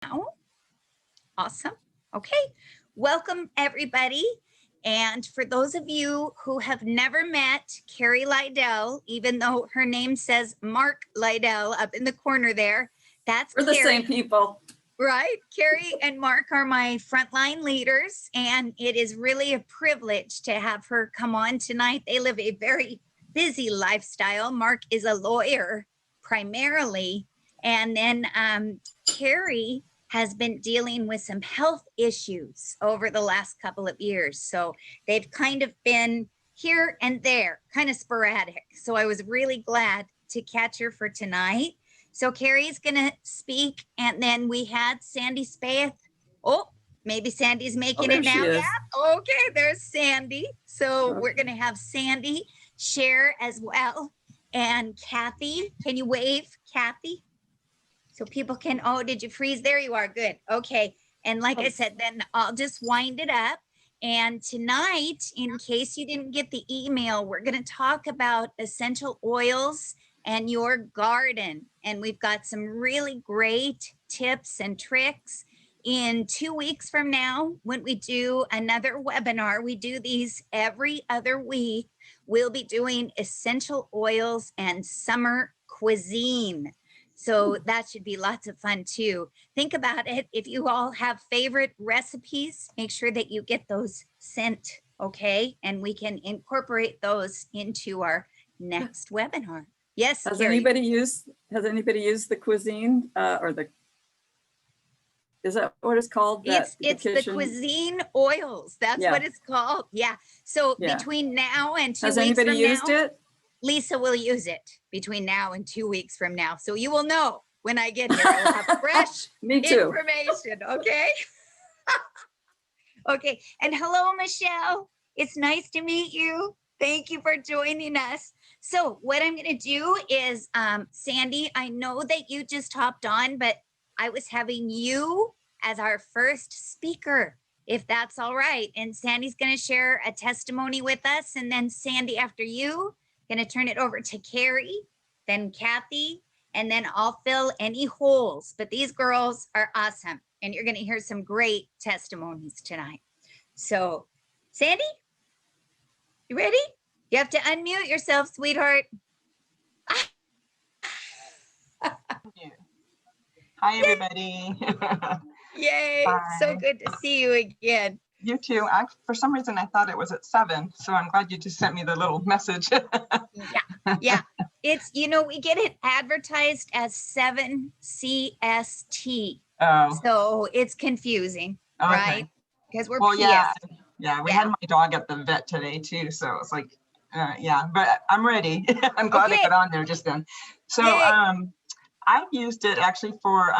now. Awesome. Okay. Welcome, everybody. And for those of you who have never met Carrie Lydell, even though her name says Mark Lydell up in the corner there, that's We're the Carrie. same people. Right. Carrie and Mark are my frontline leaders, and it is really a privilege to have her come on tonight. They live a very busy lifestyle. Mark is a lawyer primarily, and then Carrie has been dealing with some health issues over the last couple of years. So they've kind of been here and there, kind of sporadic. So I was really glad to catch her for tonight. So Carrie's gonna speak, and then we had Sandy Spaeth. Oh, maybe Sandy's making it now. Yeah. Okay, there's Sandy. So we're gonna have Sandy share as well. And Kathy, can you wave, Kathy? So people can, oh, did you freeze? There you are, good, okay. And like I said, then I'll just wind it up. And tonight, in case you didn't get the email, we're gonna talk about essential oils and your garden. And we've got some really great tips and tricks. In 2 weeks from now, when we do another webinar, we do these every other week, we'll be doing essential oils and summer cuisine. So that should be lots of fun too. Think about it. If you all have favorite recipes, make sure that you get those sent, okay? And we can incorporate those into our next webinar. Yes, Has Carrie. anybody used the cuisine or the, is that what it's called? It's the cuisine oils. That's what it's called. Yeah. So between now and 2 weeks Has anybody from used now, it? Lisa will use it between now and 2 weeks from now. So you will know when I get here. I will have fresh Me too. information. Okay. Okay. And hello, Michelle. It's nice to meet you. Thank you for joining us. So what I'm going to do is, Sandy, I know that you just hopped on, but I was having you as our first speaker, if that's all right. And Sandy's going to share a testimony with us. And then Sandy, after you, going to turn it over to Carrie, then Kathy, and then I'll fill any holes. But these girls are awesome. And you're going to hear some great testimonies tonight. So, Sandy, you ready? You have to unmute yourself, sweetheart. Hi, everybody. Yay. Bye. So good to see you again. You too. For some reason, I thought it was at 7. So I'm glad you just sent me the little message. Yeah. It's, we get it advertised as 7 CST. Oh. So it's confusing, right? Because we're PST. Yeah, we had my dog at the vet today too. So it's like, but I'm ready. I'm glad I got on there just then. So I've used it actually for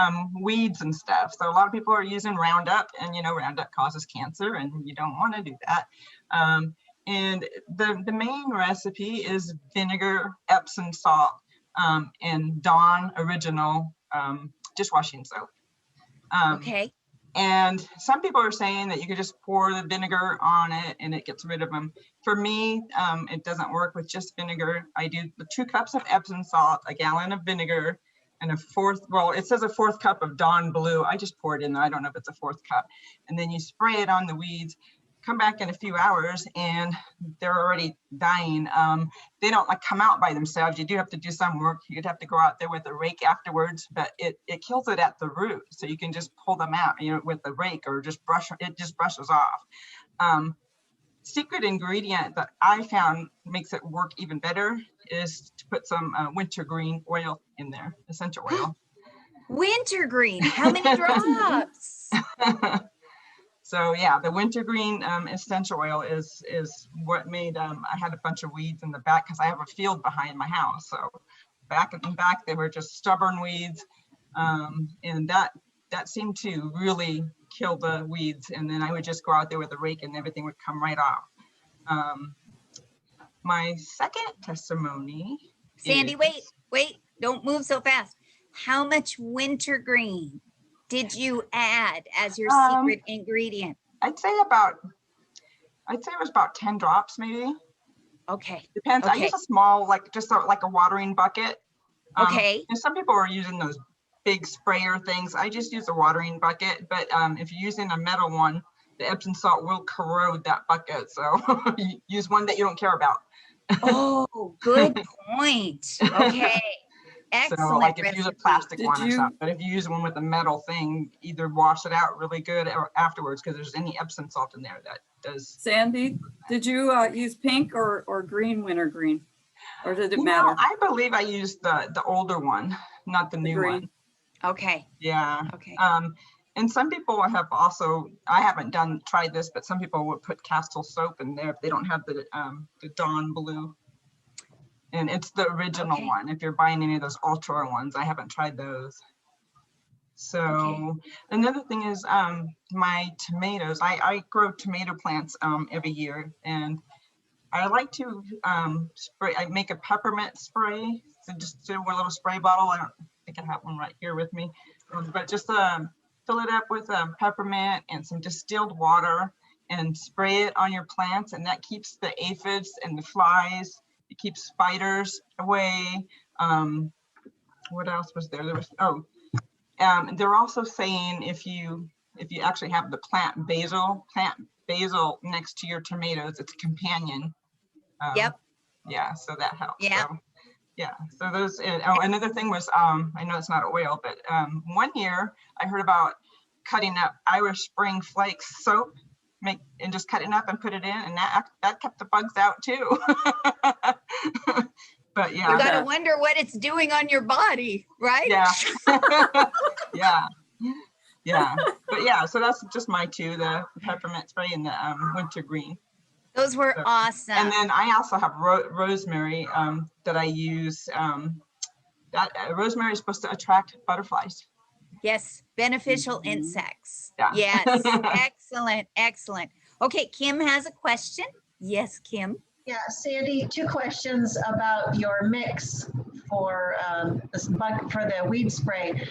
weeds and stuff. So a lot of people are using Roundup, and Roundup causes cancer, and you don't want to do that. And the main recipe is vinegar, Epsom salt, and Dawn original dishwashing soap. Okay. And some people are saying that you could just pour the vinegar on it and it gets rid of them. For me, it doesn't work with just vinegar. I do the 2 cups of Epsom salt, a gallon of vinegar, and it says a 4th cup of Dawn Blue. I just pour it in there. I don't know if it's a 4th cup. And then you spray it on the weeds. Come back in a few hours and they're already dying. They don't come out by themselves. You do have to do some work. You'd have to go out there with a rake afterwards, but it kills it at the root. So you can just pull them out, with the rake, or just brushes off. Secret ingredient that I found makes it work even better is to put some wintergreen oil in there, essential oil. Wintergreen, how many drops? So yeah, the wintergreen essential oil is what made, I had a bunch of weeds in the back because I have a field behind my house. So back in the back, they were just stubborn weeds. And that seemed to really kill the weeds. And then I would just go out there with a rake and everything would come right off. My second testimony. Sandy, wait, don't move so fast. How much wintergreen did you add as your secret ingredient? I'd say it was about 10 drops maybe. Okay. Depends. Okay. I use a small, just like a watering bucket. Okay. And some people are using those big sprayer things. I just use a watering bucket, but if you're using a metal one, the Epsom salt will corrode that bucket. So use one that you don't care about. Oh, good point. Okay. So Excellent. like if you use a recipe. plastic Did one or you- something, but if you use one with a metal thing, either wash it out really good or afterwards, because there's any Epsom salt in there that does. Sandy, did you use pink or green wintergreen? Or did it You know, matter? I believe I used the older one, not the new green. one. Okay. Yeah. Okay. And some people have also, I haven't tried this, but some people would put Castile soap in there if they don't have the Dawn Blue. And it's the original Okay. one. If you're buying any of those ultra ones, I haven't tried those. So another thing is my tomatoes. I grow tomato plants every year, and I like to spray. I make a peppermint spray. So just do one little spray bottle. I don't think I have one right here with me, but just fill it up with peppermint and some distilled water and spray it on your plants, and that keeps the aphids and the flies. It keeps spiders away. What else was there? There was they're also saying if you actually have the plant basil next to your tomatoes, it's a companion. Yep. Yeah, so that helps. Yeah. So, yeah. So those. Another thing was I know it's not oil, but one year I heard about cutting up Irish Spring Flakes soap, and just cut it up and put it in, and that kept the bugs out too. But yeah. You gotta wonder what it's doing on your body, right? Yeah. Yeah. But yeah, so that's just my two, the peppermint spray and the wintergreen. Those were So- awesome. And then I also have rosemary that I use. That rosemary is supposed to attract butterflies. Yes, beneficial Mhm. insects. Yeah. Yes, excellent, excellent. Okay, Kim has a question. Yes, Kim. Yeah, Sandy, two questions about your mix for for the weed spray.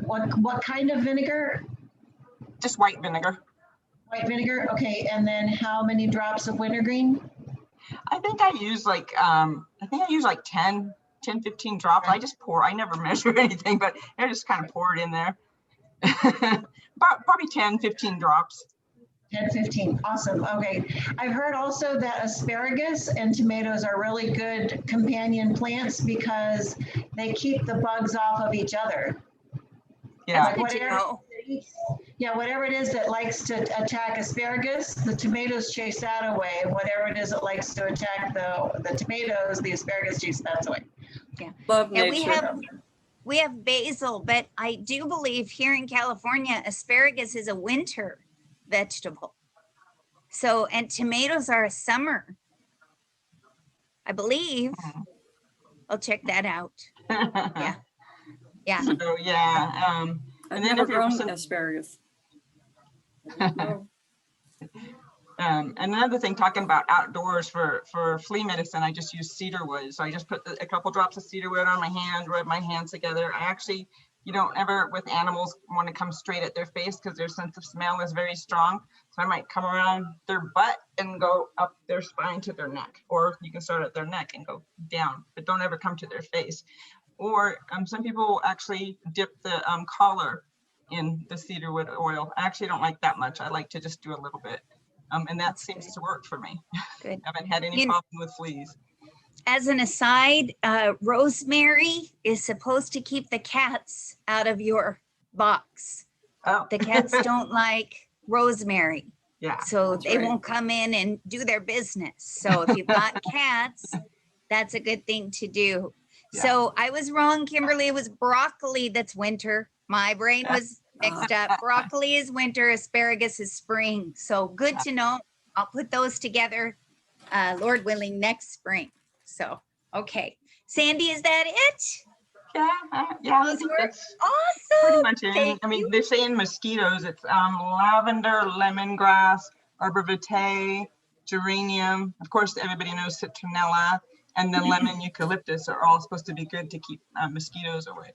What kind of vinegar? Just white vinegar. White vinegar, okay. And then how many drops of wintergreen? I think I use like 10, 15 drops. I just pour. I never measure anything, but I just kind of pour it in there. Probably 10, 15 drops. 10, 15, awesome, okay. I've heard also that asparagus and tomatoes are really good companion plants because they keep the bugs off of each other. Yeah. That's good to know. Yeah, whatever it is that likes to attack asparagus, the tomatoes chase that away. Whatever it is that likes to attack the tomatoes, the asparagus chase that away. Love And nature. we have basil, but I do believe here in California, asparagus is a winter vegetable. So, and tomatoes are a summer, I believe. I'll check that out. Yeah. Yeah. So yeah. I've And then never if you're grown some- asparagus. No. Another thing, talking about outdoors for flea medicine, I just use cedar wood. So I just put a couple drops of cedar wood on my hand, rub my hands together. You don't ever with animals want to come straight at their face because their sense of smell is very strong. So I might come around their butt and go up their spine to their neck, or you can start at their neck and go down, but don't ever come to their face. Or some people actually dip the collar in the cedar wood oil. I actually don't like that much. I like to just do a little bit. And that seems to work for me. Good. I haven't had any You- problem with fleas. As an aside, rosemary is supposed to keep the cats out of your box. Oh, The cats don't like rosemary, yeah. so That's they right. won't come in and do their business. So if you've got cats, that's a good thing to do. Yeah. So I was wrong, Kimberly. It was broccoli that's winter. My brain was mixed up. Broccoli is winter, asparagus is spring. So good to know. I'll put those together, Lord willing, next spring. So, okay. Sandy, is that it? Yeah, yeah, I Those think were that's pretty Awesome. much it. Thank I mean, you. they're saying mosquitoes. It's lavender, lemongrass, arbor vitae, geranium. Of course, everybody knows citronella, and then lemon eucalyptus are all supposed to be good to keep mosquitoes away.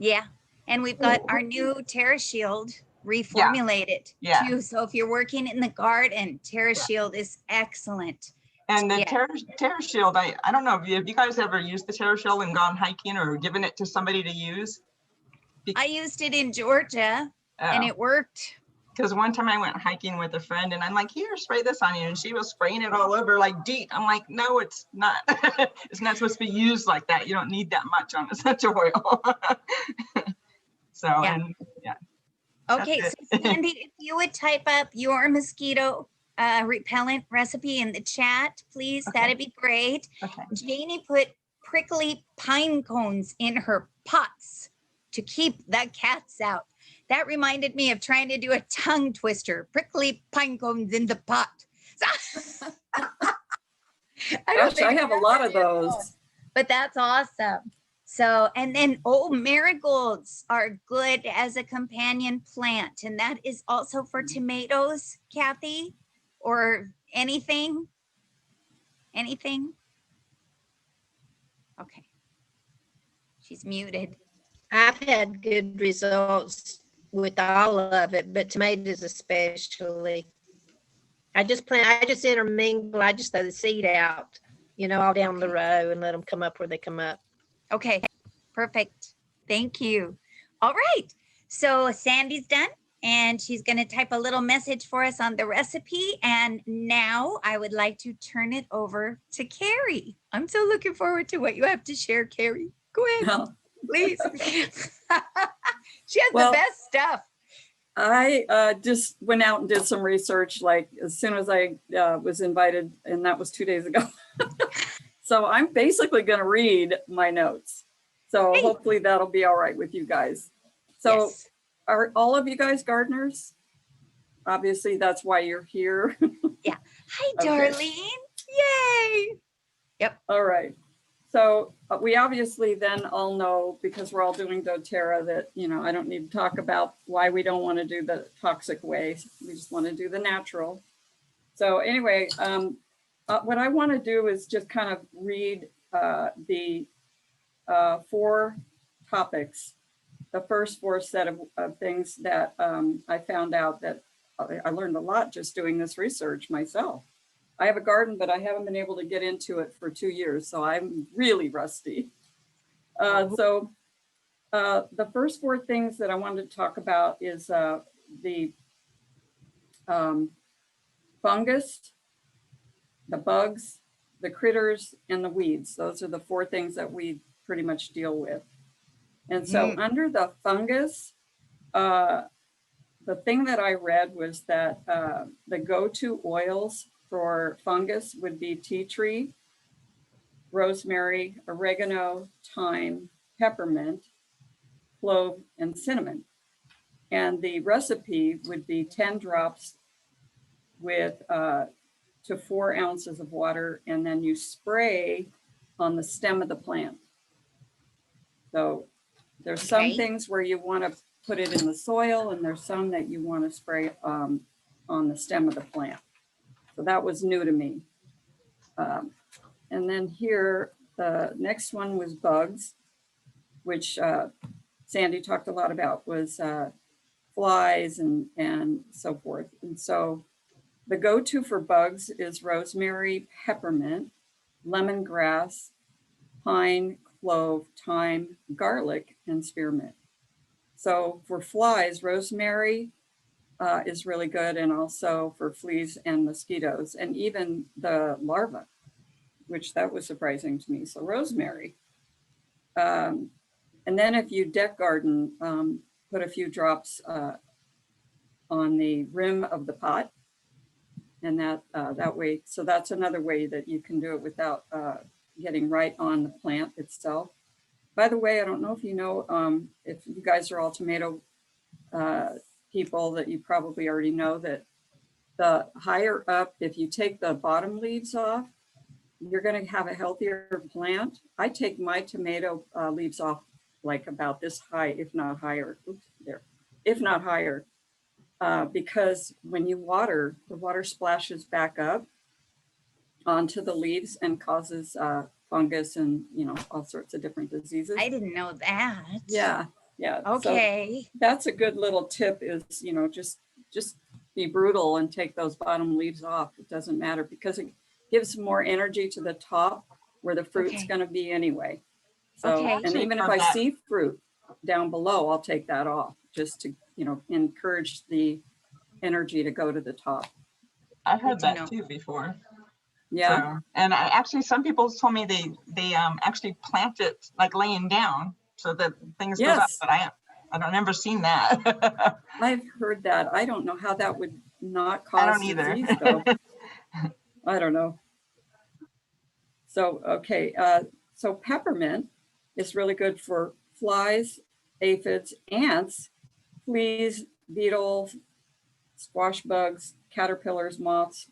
Yeah. And we've got our new TerraShield reformulated Yeah. too. So if you're working in the garden, TerraShield is excellent. And the Yeah. TerraShield, I don't know, have you guys ever used the TerraShield and gone hiking or given it to somebody to use? I used it in Georgia and it worked. Because one time I went hiking with a friend and I'm like, here, spray this on you. And she was spraying it all over like DEET. I'm like, no, it's not. It's not supposed to be used like that. You don't need that much on essential oil. So, Yeah. and yeah. Okay, That's so Sandy, if you would type up your mosquito repellent recipe in the chat, please, Okay. that'd be great. Okay. Janie put prickly pine cones in her pots to keep the cats out. That reminded me of trying to do a tongue twister, prickly pine cones in the pot. Gosh, I have a lot of those. But that's awesome. So, and then, marigolds are good as a companion plant. And that is also for tomatoes, Kathy, or anything? Anything? Okay. She's muted. I've had good results with all of it, but tomatoes especially. I just intermingle. I just throw the seed out, all down the row and let them come up where they come up. Okay, perfect. Thank you. All right. So Sandy's done and she's going to type a little message for us on the recipe. And now I would like to turn it over to Carrie. I'm so looking forward to what you have to share, Carrie. Go ahead, Well, please. She has Well, the best stuff. I just went out and did some research, like as soon as I was invited, and that was 2 days ago. So I'm basically going to read my notes. So Hey. hopefully that'll be all right with you guys. So Yes. are all of you guys gardeners? Obviously, that's why you're here. Hi, Okay. Darlene. Yay. All right. So we obviously then all know, because we're all doing doTERRA, that, I don't need to talk about why we don't want to do the toxic way. We just want to do the natural. So anyway, what I want to do is just kind of read the 4 topics, the first 4 set of things that I found out that I learned a lot just doing this research myself. I have a garden, but I haven't been able to get into it for 2 years, so I'm really rusty. So the first 4 things that I wanted to talk about is the fungus, the bugs, the critters, and the weeds. Those are the 4 things that we pretty much deal with. And so under the fungus, the thing that I read was that the go-to oils for fungus would be tea tree, rosemary, oregano, thyme, peppermint, clove, and cinnamon. And the recipe would be 10 drops with to 4 ounces of water, and then you spray on the stem of the plant. So there's some Okay. things where you want to put it in the soil, and there's some that you want to spray on the stem of the plant. So that was new to me. And then here, the next one was bugs, which Sandy talked a lot about, was flies and so forth. And so the go-to for bugs is rosemary, peppermint, lemongrass, pine, clove, thyme, garlic, and spearmint. So for flies, rosemary is really good, and also for fleas and mosquitoes, and even the larvae, which that was surprising to me. So rosemary. And then if you deck garden, put a few drops on the rim of the pot, and that way, so that's another way that you can do it without getting right on the plant itself. By the way, I don't know if you know, if you guys are all tomato people, that you probably already know that the higher up, if you take the bottom leaves off, you're going to have a healthier plant. I take my tomato leaves off like about this high, if not higher. Oops, there, if not higher, because when you water, the water splashes back up onto the leaves and causes fungus and all sorts of different diseases. I didn't know that. Yeah. So Okay. that's a good little tip is, just be brutal and take those bottom leaves off. It doesn't matter, because it gives more energy to the top where the fruit's Okay. going to be anyway. So, Okay. and even if Heard I that. see fruit, down below, I'll take that off just to, you know, encourage the energy to go to the top. I've heard Good to know. that too before. Yeah, So, and I actually, some people told me they actually plant it like laying down so that things goes up, yes, but I don't never seen that. I've heard that. I don't know how that would not I cause don't either. disease though. I don't know. So, okay, so peppermint is really good for flies, aphids, ants, fleas, beetles, squash bugs, caterpillars, moths,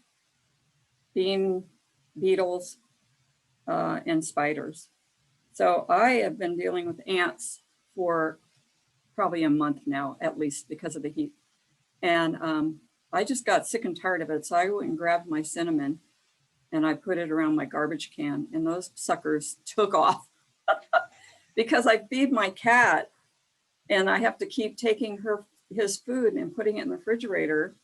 bean beetles, and spiders. So I have been dealing with ants for probably a month now, at least because of the heat. And I just got sick and tired of it. So I went and grabbed my cinnamon and I put it around my garbage can, and those suckers took off because I feed my cat and I have to keep taking his food and putting it in the refrigerator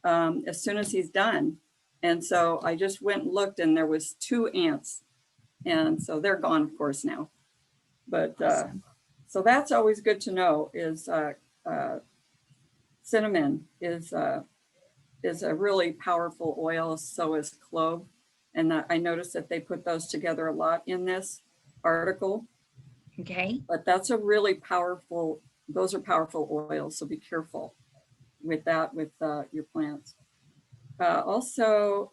as soon as he's done. And so I just went and looked, and there was 2 ants, and so they're gone, of course, now. But Awesome. so that's always good to know. Is cinnamon is a really powerful oil. So is clove, and I noticed that they put those together a lot in this article. Okay. But that's a really powerful. Those are powerful oils. So be careful with that with your plants. Also,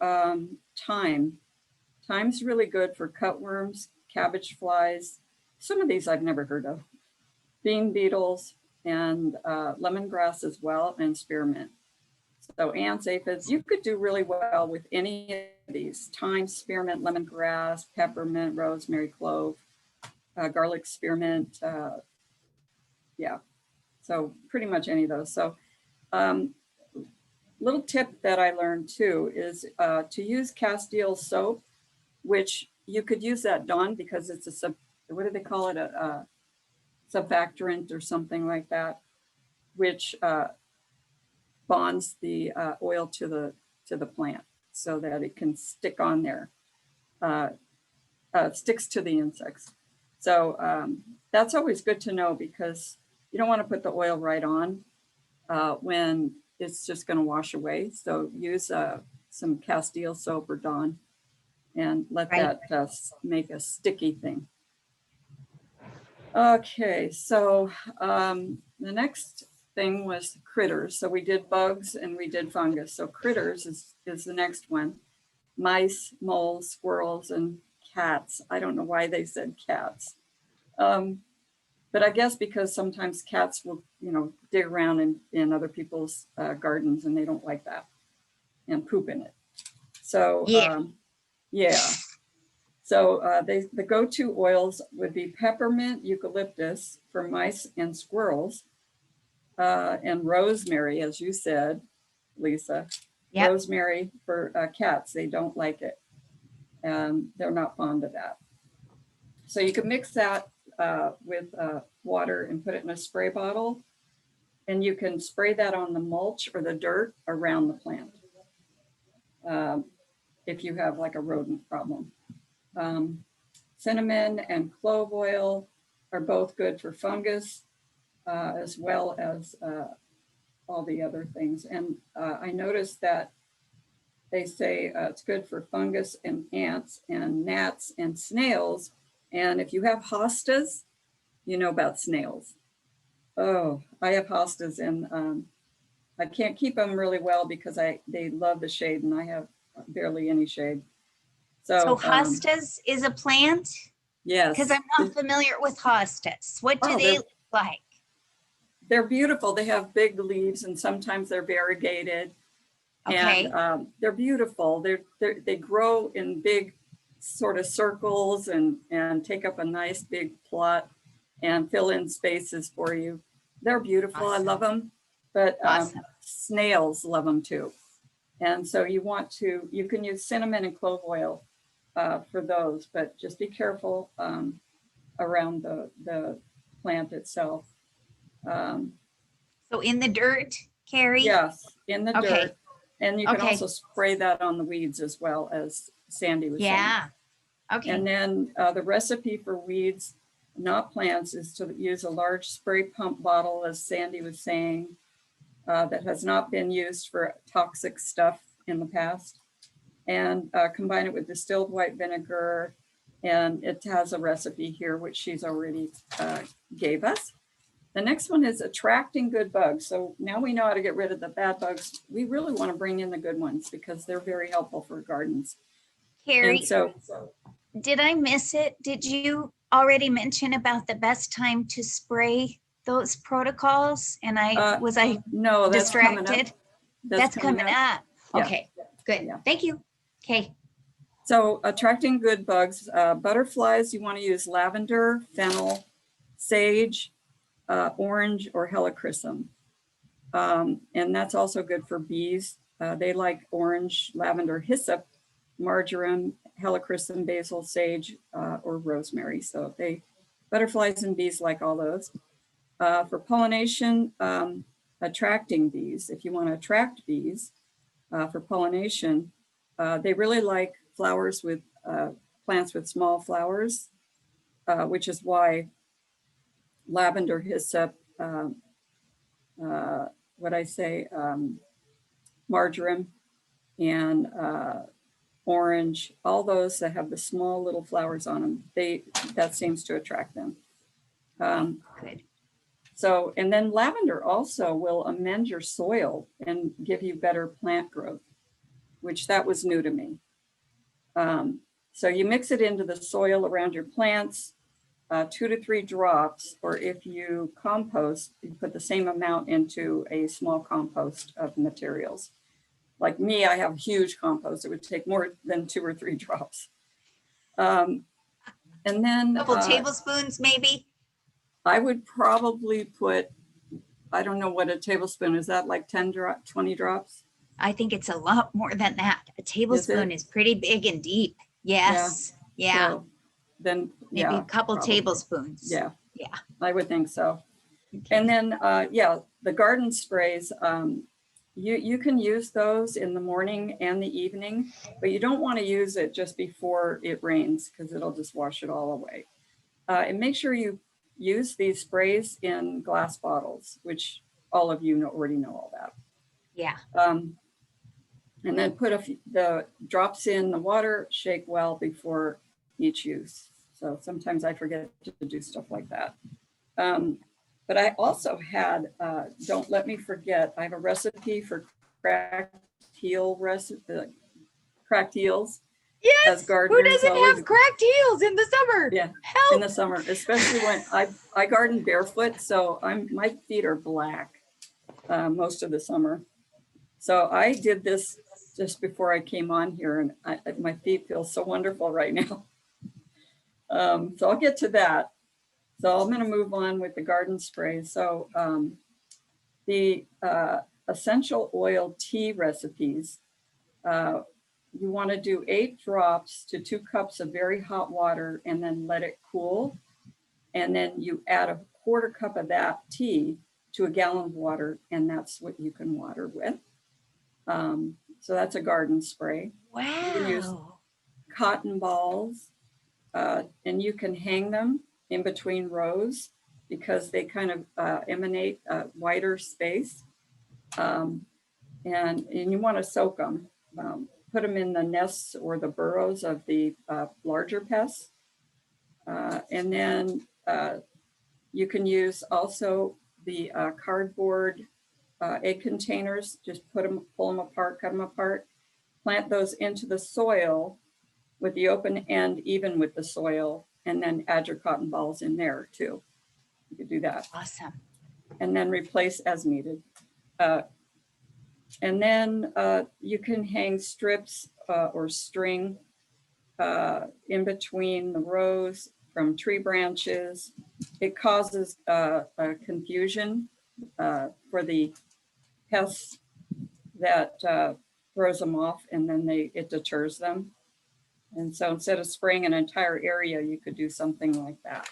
thyme. Thyme's really good for cutworms, cabbage flies. Some of these I've never heard of. Bean beetles and lemongrass as well, and spearmint. So ants, aphids, you could do really well with any of these. Thyme, spearmint, lemongrass, peppermint, rosemary, clove, garlic, spearmint. Yeah, so pretty much any of those. So little tip that I learned too is to use Castile soap, which you could use that, Dawn, because it's a what do they call it? A surfactant or something like that, which bonds the oil to the plant so that it can stick on there, sticks to the insects. So that's always good to know, because you don't want to put the oil right on when it's just going to wash away. So use some Castile soap or Dawn and let Right. that make a sticky thing. Okay, so the next thing was critters. So we did bugs and we did fungus. So critters is the next one. Mice, moles, squirrels, and cats. I don't know why they said cats. But I guess because sometimes cats will, dig around in other people's gardens, and they don't like that, and poop in it. So Yeah. yeah. So the go-to oils would be peppermint, eucalyptus for mice and squirrels, and rosemary, as you said, Lisa. Yep. Rosemary for cats. They don't like it. They're not fond of that. So you can mix that with water and put it in a spray bottle, and you can spray that on the mulch or the dirt around the plant if you have like a rodent problem. Cinnamon and clove oil are both good for fungus, as well as all the other things. And I noticed that they say it's good for fungus and ants and gnats and snails. And if you have hostas, you know about snails. Oh, I have hostas, and I can't keep them really well because they love the shade, and I have barely any shade. So hostas is a plant? Yes. Because I'm not familiar with hostas. What do Oh, they they're- look like? They're beautiful. They have big leaves, and sometimes they're variegated. Okay. And they're beautiful. They grow in big sort of circles and take up a nice big plot and fill in spaces for you. They're beautiful. Awesome. I love them. But Awesome. snails love them too. And so you can use cinnamon and clove oil for those, but just be careful around the plant itself. So in the dirt, Carrie? Yes, in the Okay. dirt. And you can Okay. also spray that on the weeds as well, as Sandy was saying. Yeah. Okay. And then the recipe for weeds, not plants, is to use a large spray pump bottle, as Sandy was saying, that has not been used for toxic stuff in the past, and combine it with distilled white vinegar. And it has a recipe here, which she's already gave us. The next one is attracting good bugs. So now we know how to get rid of the bad bugs. We really want to bring in the good ones because they're very helpful for gardens. Carrie, And so did I miss it? Did you already mention about the best time to spray those protocols? And was I no, that's coming up. distracted? That's coming up. Yeah. Okay, good. Yeah. Thank you. Okay. So attracting good bugs, butterflies, you want to use lavender, fennel, sage, orange, or helichrysum. And that's also good for bees. They like orange, lavender, hyssop, marjoram, helichrysum, basil, sage, or rosemary. So butterflies and bees like all those. For pollination, attracting bees, if you want to attract bees for pollination, they really like flowers with plants with small flowers, which is why lavender, hyssop, marjoram, and orange, all those that have the small little flowers on them, that seems to attract them. Good. So, and then lavender also will amend your soil and give you better plant growth, which that was new to me. So you mix it into the soil around your plants, 2 to 3 drops, or if you compost, you put the same amount into a small compost of materials. Like me, I have a huge compost. It would take more than 2 or 3 drops. And then A couple tablespoons, maybe? I would probably put, I don't know what a tablespoon is, that like 20 drops? I think it's a lot more than that. A tablespoon is pretty big and deep. Yes. Yeah. So then, Maybe yeah, a couple probably. tablespoons. Yeah. Yeah. I would think so. Okay. And then, the garden sprays, you can use those in the morning and the evening, but you don't want to use it just before it rains because it'll just wash it all away. And make sure you use these sprays in glass bottles, which all of you already know all that. Yeah. And then put the drops in the water, shake well before each use. So sometimes I forget to do stuff like that. But I also had, don't let me forget, I have a recipe for cracked eels. Yes. As Who gardeners doesn't always- have cracked heels in the summer? Yeah, Help. in the summer, especially when I garden barefoot, so my feet are black most of the summer. So I did this just before I came on here, and my feet feel so wonderful right now. So I'll get to that. So I'm going to move on with the garden spray. So the essential oil tea recipes, you want to do 8 drops to 2 cups of very hot water and then let it cool. And then you add a 1/4 cup of that tea to a gallon of water, and that's what you can water with. So that's a garden spray. can use- Wow. Cotton balls, and you can hang them in between rows because they kind of emanate a wider space. And you want to soak them. Put them in the nests or the burrows of the larger pests. And then you can use also the cardboard egg containers, just pull them apart, cut them apart, plant those into the soil with the open end even with the soil, and then add your cotton balls in there too. You could do that. Awesome. And then replace as needed. And then you can hang strips or string in between the rows from tree branches. It causes a confusion for the pests that throws them off, and then it deters them. And so instead of spraying an entire area, you could do something like that.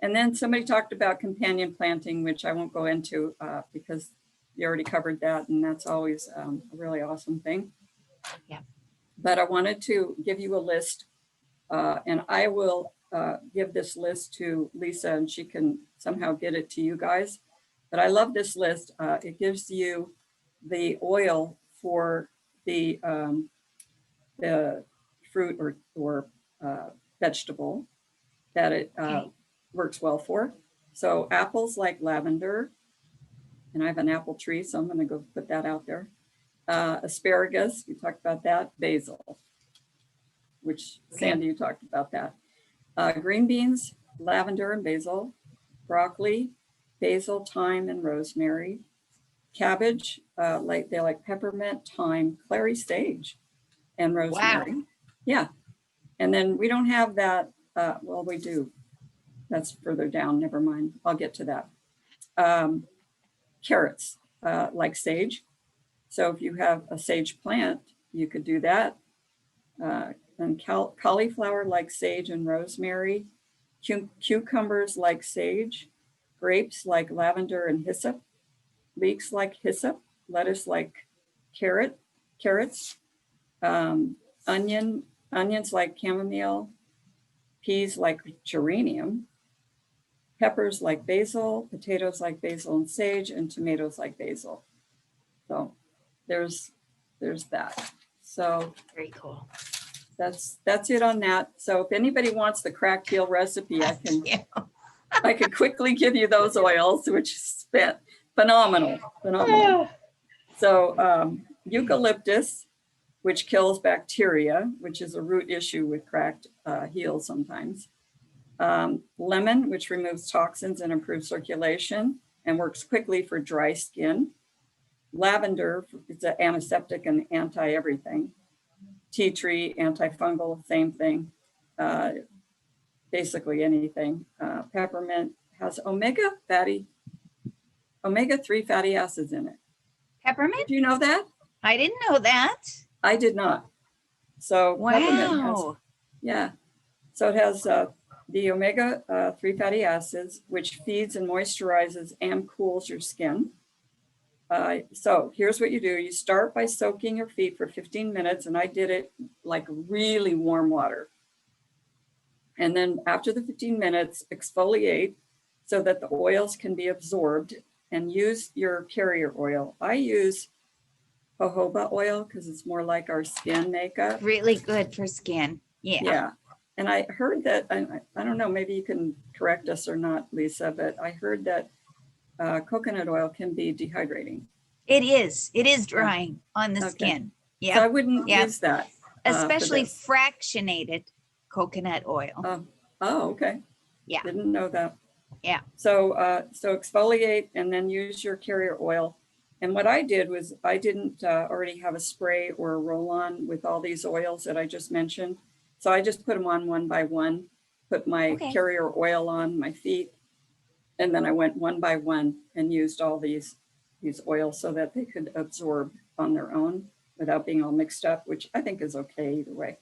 And then somebody talked about companion planting, which I won't go into because you already covered that, and that's always a really awesome thing. Yeah. But I wanted to give you a list, and I will give this list to Lisa and she can somehow get it to you guys. But I love this list. It gives you the oil for the fruit or vegetable that it Okay. works well for. So apples like lavender, and I have an apple tree, so I'm going to go put that out there. Asparagus, we talked about that. Basil, which Sandy, you talked about that. Green beans, lavender and basil. Broccoli, basil, thyme, and rosemary. Cabbage, they like peppermint, thyme, clary sage, and rosemary. Yeah. And then we don't have that. Well, we do. That's further down. Never mind. I'll get to that. Carrots, like sage. So if you have a sage plant, you could do that. And cauliflower like sage and rosemary. Cucumbers like sage. Grapes like lavender and hyssop. Leeks like hyssop. Lettuce like carrots. Onions like chamomile. Peas like geranium. Peppers like basil, potatoes like basil and sage, and tomatoes like basil. So there's that. So Very cool. that's it on that. So if anybody wants the cracked heel recipe, I can Yeah. I can quickly give you those oils, which is phenomenal. So eucalyptus, which kills bacteria, which is a root issue with cracked heels sometimes. Lemon, which removes toxins and improves circulation and works quickly for dry skin. Lavender, it's an antiseptic and anti-everything. Tea tree, antifungal, same thing. Basically anything. Peppermint has omega-3 fatty acids in it. Peppermint? Do you know that? I didn't know that. I did not. So peppermint has, Wow. yeah. So it has the omega-3 fatty acids, which feeds and moisturizes and cools your skin. So here's what you do. You start by soaking your feet for 15 minutes, and I did it like really warm water. And then after the 15 minutes, exfoliate so that the oils can be absorbed and use your carrier oil. I use jojoba oil because it's more like our skin makeup. Really good for skin. Yeah. Yeah. And I heard that, I don't know, maybe you can correct us or not, Lisa, but I heard that coconut oil can be dehydrating. It is. It is drying on the Okay. skin. So I Yeah. wouldn't Yeah. use that. for Especially this. fractionated coconut oil. Oh, okay. Yeah. Didn't know that. Yeah. So, so exfoliate and then use your carrier oil. And what I did was I didn't already have a spray or a roll-on with all these oils that I just mentioned. So I just put them on one by one, put my Okay. carrier oil on my feet. And then I went one by one and used all these oils so that they could absorb on their own without being all mixed up, which I think is okay either way.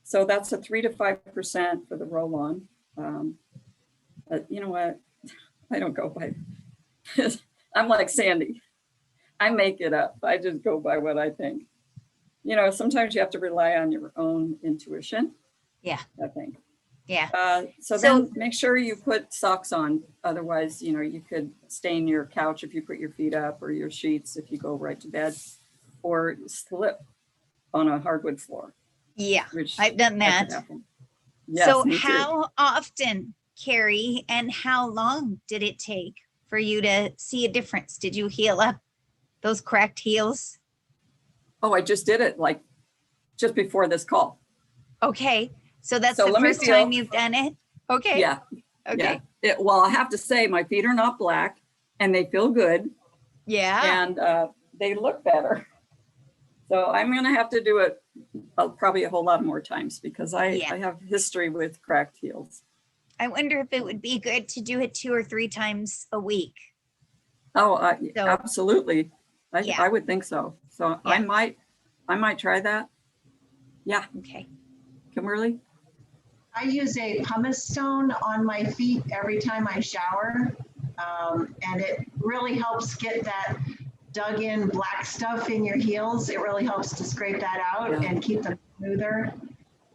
So that's a 3 to 5% for the roll-on. But you know what? I don't go by, I'm like Sandy. I make it up. I just go by what I think. You know, sometimes you have to rely on your own intuition. Yeah. I think. Yeah. So then make sure you put socks on. Otherwise, you know, you could stain your couch if you put your feet up, or your sheets if you go right to bed, or slip on a hardwood floor. Yeah. Which I've done could that. happen. Yes, So me too. how often, Carrie, and how long did it take for you to see a difference? Did you heal up those cracked heels? Oh, I just did it like just before this call. Okay. So that's So the let me first time feel- you've done it? Okay. Yeah. Okay. Yeah. Well, I have to say my feet are not black and they feel good Yeah. and they look better. So I'm going to have to do it probably a whole lot more times because I have history with cracked heels. I wonder if it would be good to do it 2 or 3 times a week. Oh, So- absolutely. Yeah. I would think so. So Yeah. I might try that. Yeah. Okay. Kimberly? I use a pumice stone on my feet every time I shower. And it really helps get that dug in black stuff in your heels. It really helps to scrape that out Yeah. and keep them smoother.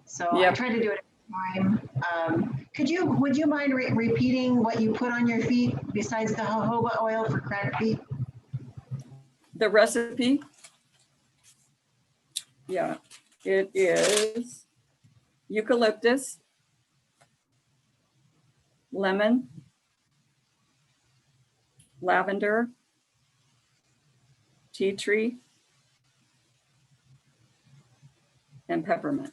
So I Yep. try to do it time. Would you mind repeating what you put on your feet besides the jojoba oil for cracked feet? The recipe? Yeah, it is eucalyptus, lemon, lavender, tea tree, and peppermint.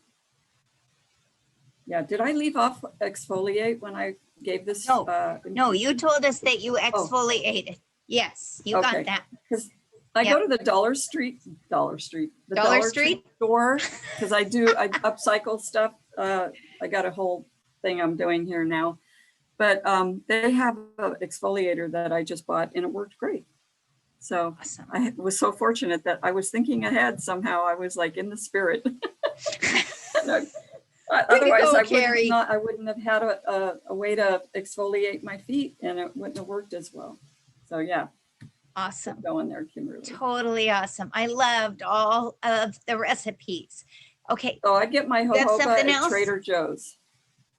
Yeah, did I leave off exfoliate when I gave this? No. No, you told us that you exfoliated. Yes, you got Okay. that. Because I go to the Dollar Street, the Dollar Dollar Tree Street? store, because I upcycle stuff. I got a whole thing I'm doing here now. But they have an exfoliator that I just bought and it worked great. So Awesome. I was so fortunate that I was thinking ahead somehow. I was like in the spirit. Otherwise, I wouldn't have had a way to exfoliate my feet and it wouldn't have worked as well. So yeah. Awesome. Going there, Kimberly. Totally awesome. I loved all of the recipes. Okay. So I get my You have jojoba something at else? Trader Joe's.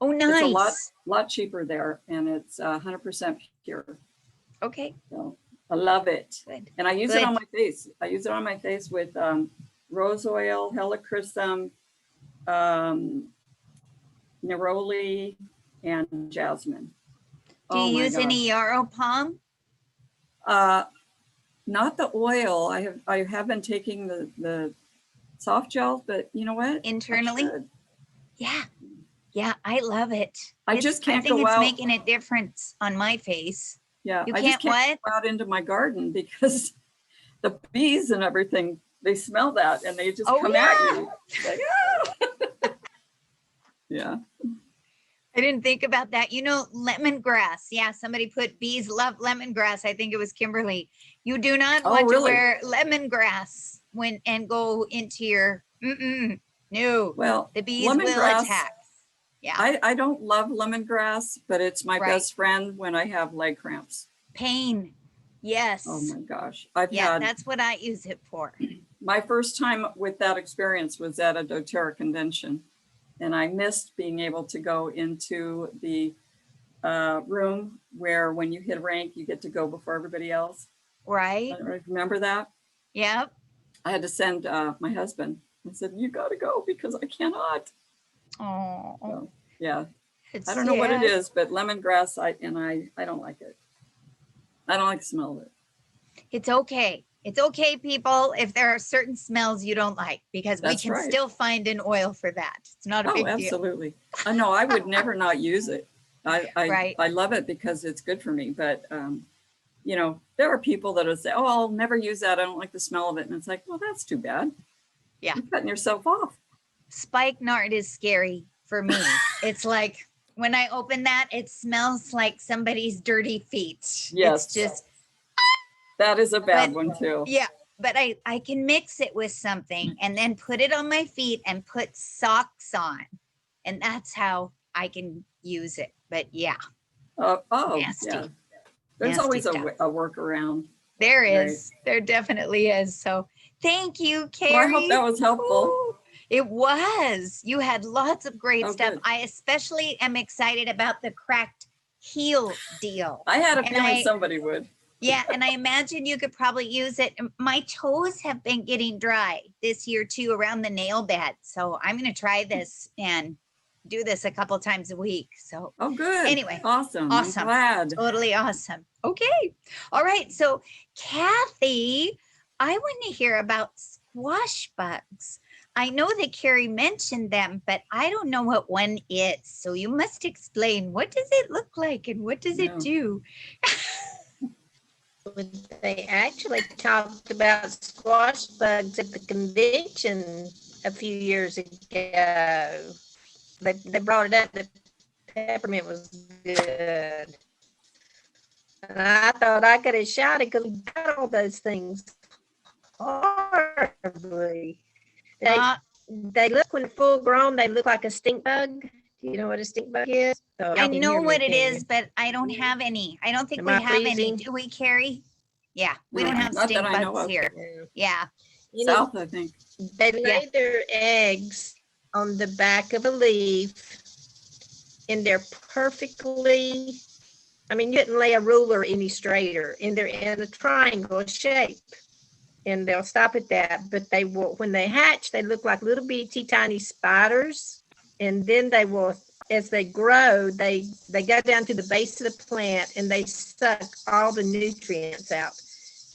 Oh, It's a nice. lot cheaper there and it's 100% pure. Okay. So I love it. Good. And I use it Good. on my face. I use it on my face with rose oil, helichrysum, neroli, and jasmine. Do Oh you my use any yarrow palm? gosh. Not the oil. I have been taking the soft gel, but you know what? I Internally? should. Yeah. Yeah, I love it. I just can't I think go it's out. making a difference on my face. Yeah, You I just can't can't go out into my garden because the bees and everything, they smell that and they just Oh, come yeah. at you. It's like, ah! Yeah. I didn't think about that. You know, lemongrass. Yeah, somebody put bees love lemongrass. I think it was Kimberly. You do not Oh, want to really? wear lemongrass and go into your, no, Well, the bees will lemongrass, attack. Yeah, I don't love lemongrass, but it's my Right. best friend when I have leg cramps. pain. Yes. Oh my gosh. I've Yeah, had that's what I use it for. my first time with that experience was at a doTERRA convention. And I missed being able to go into the room where when you hit rank, you get to go before everybody else. I Right? don't know if you remember that. Yep. I had to send my husband. I said, you got to go because I cannot. Oh, So, yeah, it's I don't know what it sad. is, but lemongrass, I don't like it. I don't like the smell of it. It's okay. It's okay, people, if there are certain smells you don't like, because we That's can right. still find an oil for that. It's not a Oh, big deal. absolutely. No, I would never not use it. Right. I love it because it's good for me. But, you know, there are people that will say, oh, I'll never use that. I don't like the smell of it. And it's like, well, that's too bad. Yeah. You're cutting yourself off. Spikenard is scary for me. It's like when I open that, it smells like somebody's dirty feet. Yes. It's just, That is a bad But- one too. yeah, but I can mix it with something and then put it on my feet and put socks on. And that's how I can use it. But yeah, Oh, Nasty. yeah. There's Nasty always a stuff. workaround. there Right. is. There definitely is. So thank you, Carrie. Well, I hope that was helpful. Ooh, it was. You had lots of great Oh, stuff. good. I especially am excited about the cracked heel deal. I had a And feeling somebody would. Yeah, and I imagine you could probably use it. My toes have been getting dry this year too around the nail bed. So I'm going to try this and do this a couple times a week. So Oh, good. Anyway, Awesome. awesome. I'm glad. totally awesome. Okay. All right. So Kathy, I want to hear about squash bugs. I know that Carrie mentioned them, but I don't know what one is. So you must explain, what does it look like and what does No. it do? They actually talked about squash bugs at the convention a few years ago. They brought it up that peppermint was good. And I thought I could have shot it because we got all those things horribly. Uh, They look, when full grown, they look like a stink bug. Do you know what a stink bug is? Oh, I can know hear me, what it can you? is, but I don't have any. I don't think Am we I have any. freezing? Do we, Carrie? Yeah, we don't No, have not stink that I know bugs of. here. Yeah. Yeah. You know, South, I think. they lay Yeah. their eggs on the back of a leaf and they're perfectly, I mean, you couldn't lay a ruler any straighter, and they're in a triangle shape. And they'll stop at that, but they will, when they hatch, they look like little bitty tiny spiders. And then they will, as they grow, they go down to the base of the plant and they suck all the nutrients out.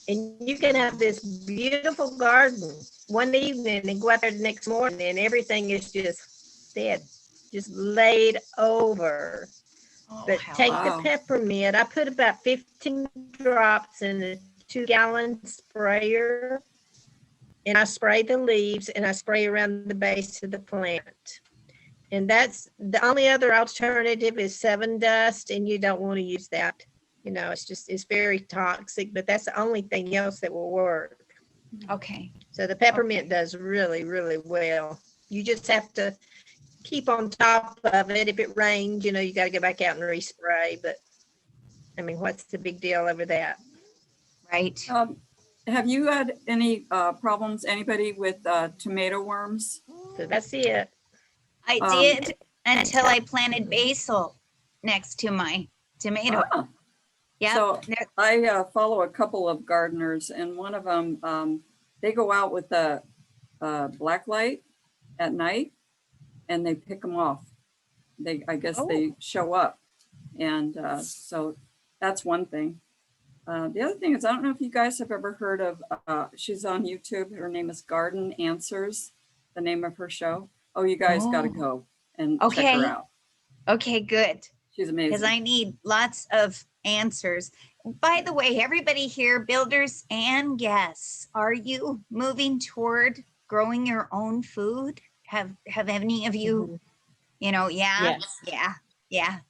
And you can have this beautiful garden one evening and go out there the next morning and everything is just dead, just laid over. Oh, But how take Wow. the peppermint. I put about 15 drops in a 2-gallon sprayer, and I spray the leaves and I spray around the base of the plant. And that's the only other alternative is Sevin dust, and you don't want to use that. You know, it's very toxic, but that's the only thing else that will work. okay. So the peppermint Okay. does really, really well. You just have to keep on top of it. If it rains, you know, you got to go back out and respray. But I mean, what's the big deal over that? Right. Have you had any problems, anybody with tomato worms? So that's it. I Um, did until I planted basil next to my tomato. Ah, Yeah. So I follow a couple of gardeners, and one of them, they go out with a black light at night and they pick them off. I guess they show up. And so that's one thing. The other thing is, I don't know if you guys have ever heard of, she's on YouTube. Her name is Garden Answers, the name of her show. Oh, you guys got to Oh. go and check Okay. her out. Okay, good. She's Because amazing. I need lots of answers. By the way, everybody here, builders and guests, are you moving toward growing your own food? Have any of you, you know, yeah, Yes. yeah.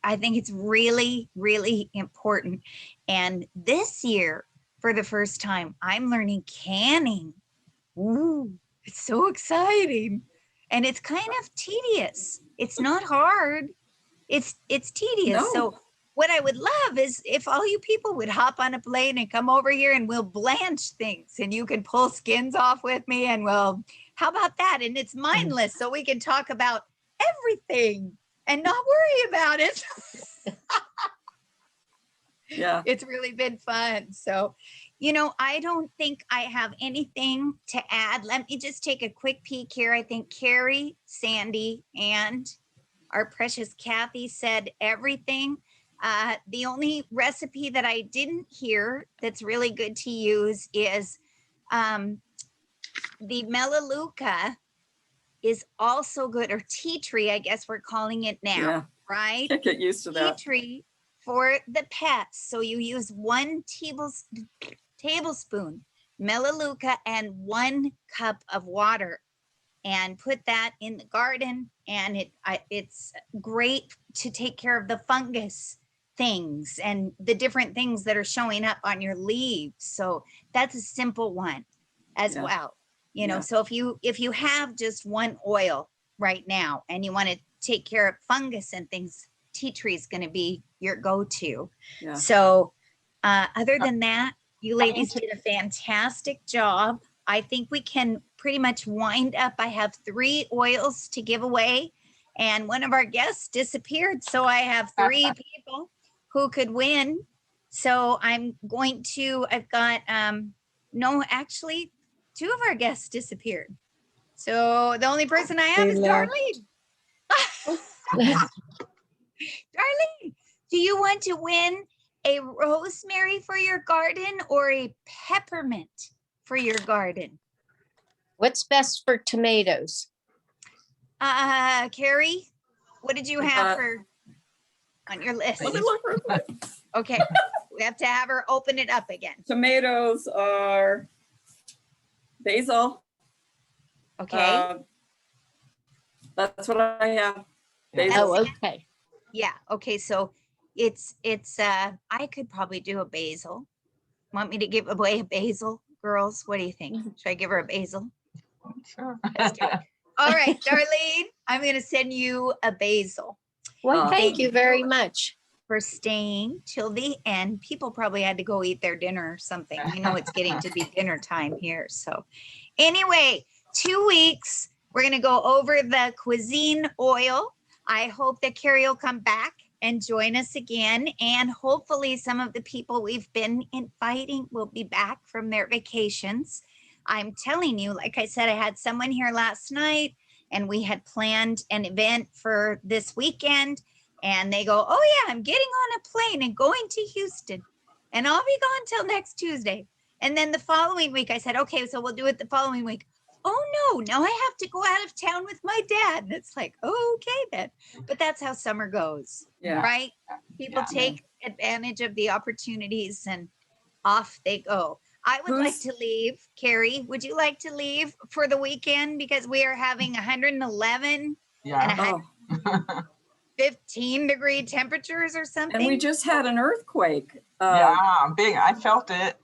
I think it's really, really important. And this year, for the first time, I'm learning canning. Ooh, it's so exciting. And it's kind of tedious. It's not hard. It's tedious. No. So what I would love is if all you people would hop on a plane and come over here and we'll blanch things and you can pull skins off with me and how about that? And it's mindless so we can talk about everything and not worry about it. Yeah. It's really been fun. So, you know, I don't think I have anything to add. Let me just take a quick peek here. I think Carrie, Sandy, and our precious Kathy said everything. The only recipe that I didn't hear that's really good to use is the Melaleuca is also good, or tea tree, I guess we're calling it now, Yeah. right? Can't get used to Tea that. tree for the pets. So you use 1 tablespoon Melaleuca and 1 cup of water and put that in the garden. And it's great to take care of the fungus things and the different things that are showing up on your leaves. So that's a simple one as Yeah. well. You know, Yeah. so if you have just 1 oil right now and you want to take care of fungus and things, tea tree is going to be your go-to. Yeah. So other than that, you ladies did a fantastic job. I think we can pretty much wind up. I have 3 oils to give away and one of our guests disappeared. So I have 3 people who could win. So I've got, no, actually 2 of our guests disappeared. So the only person I have is Darlene. Darlene, do you want to win a rosemary for your garden or a peppermint for your garden? What's best for tomatoes? Carrie, what did you have on your list? Let me look real quick. Okay, we have to have her open it up again. Tomatoes are basil. Okay, That's what I have. Basil. Oh, okay. yeah, okay, so it's I could probably do a basil. Want me to give away a basil, girls? What do you think? Should I give her a basil? Sure. Let's do it. All right, Darlene, I'm gonna send you a basil Well, Uh, thank you very much. for staying till the end. People probably had to go eat their dinner or something. You know, it's getting to be dinner time here. So anyway, 2 weeks, we're gonna go over the cuisine oil. I hope that Carrie will come back and join us again. And hopefully some of the people we've been inviting will be back from their vacations. I'm telling you, like I said, I had someone here last night and we had planned an event for this weekend. And they go, oh yeah, I'm getting on a plane and going to Houston. And I'll be gone till next Tuesday. And then the following week, I said, okay, so we'll do it the following week. Oh no, now I have to go out of town with my dad. And it's like, oh, okay then. But that's how summer goes, Yeah. right? People Yeah. take advantage of the opportunities and off they go. I would like Who's- to leave. Carrie, would you like to leave for the weekend? Because we are having 111 Yeah. Oh, 15-degree temperatures or something. and we just had an earthquake. Yeah, big. I felt it.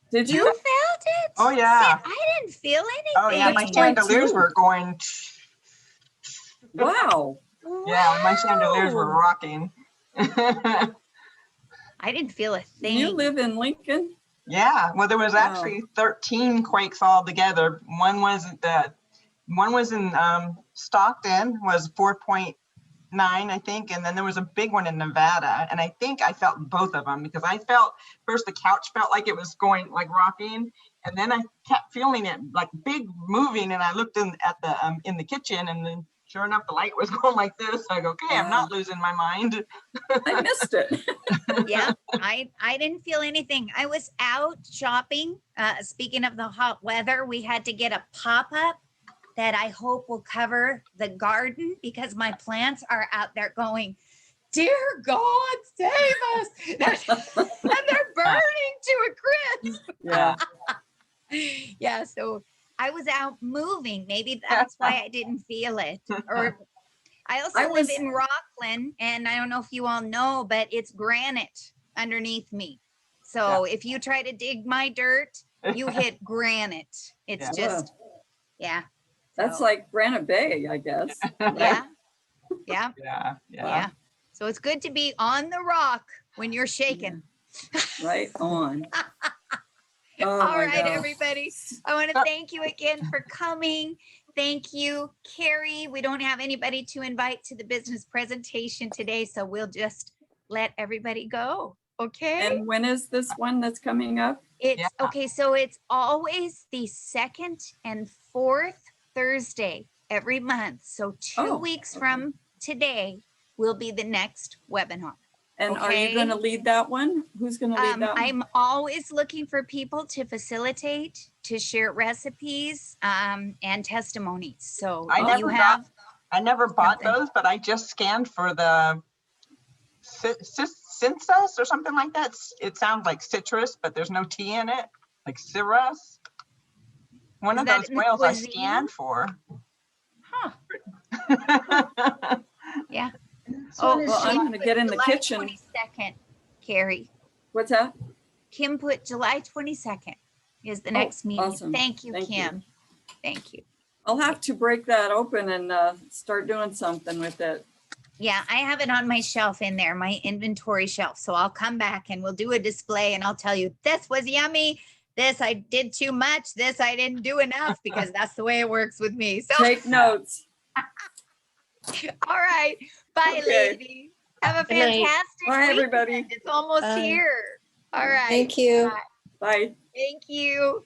Did You you? felt it? Oh, yeah. See, I didn't feel anything. Oh, yeah, my Which one, chandeliers too? were going. Wow. Yeah, my chandeliers were Wow. rocking. I didn't feel a thing. You live in Lincoln? Yeah, well, there was Wow. actually 13 quakes all together. One was in Stockton, was 4.9, I think, and then there was a big one in Nevada, and I think I felt both of them because I felt first the couch felt like it was going like rocking, and then I kept feeling it like big moving, and I looked in the kitchen, and then sure enough the light was going like this. I go, okay, I'm not losing my mind. I missed it. Yeah, I didn't feel anything. I was out shopping. Speaking of the hot weather, we had to get a pop-up that I hope will cover the garden because my plants are out there going, dear God, save us. And they're burning to a crisp. Yeah. Yeah, so I was out moving. Maybe that's why I didn't feel it. Or I also I live was- in Rockland, and I don't know if you all know, but it's granite underneath me. So if you try to dig my dirt, you hit granite. It's Yeah. just, yeah. That's So, like Granite Bay, I guess. yeah, yeah, Yeah, yeah. So it's good to be on the rock when you're shaking. Right on. Oh All my right, God. everybody. I want to thank you again for coming. Thank you, Carrie. We don't have anybody to invite to the business presentation today, so we'll just let everybody go. Okay? And when is this one that's coming up? It's Yeah. okay. So it's always the second and fourth Thursday every month. So 2 Oh, weeks okay. from today will be the next webinar. And are you going to Okay. lead that one? Who's going to lead that one? I'm always looking for people to facilitate, to share recipes, and testimonies. So I if never you got- have, I never bought Something. those, but I just scanned for the Cinsus or something like that. It sounds like citrus, but there's no T in it, like cirrus. One Is of that those in the whales I cuisine? scanned for. huh? Yeah. This one is well, I'm Sheila. going to get in the July kitchen. 22nd, Carrie. What's that? Kim put July 22nd is the Oh, next meeting. awesome. Thank you, Thank you. Kim. Thank you. I'll have to break that open and start doing something with it. Yeah, I have it on my shelf in there, my inventory shelf. So I'll come back and we'll do a display and I'll tell you, this was yummy. This I did too much. This I didn't do enough because that's the way it works with me. So, Take notes. all right. Bye, Okay. ladies. Have a Good night. fantastic Bye, weekend. everybody. It's almost Bye. here. All right. Thank you. Bye. Thank you.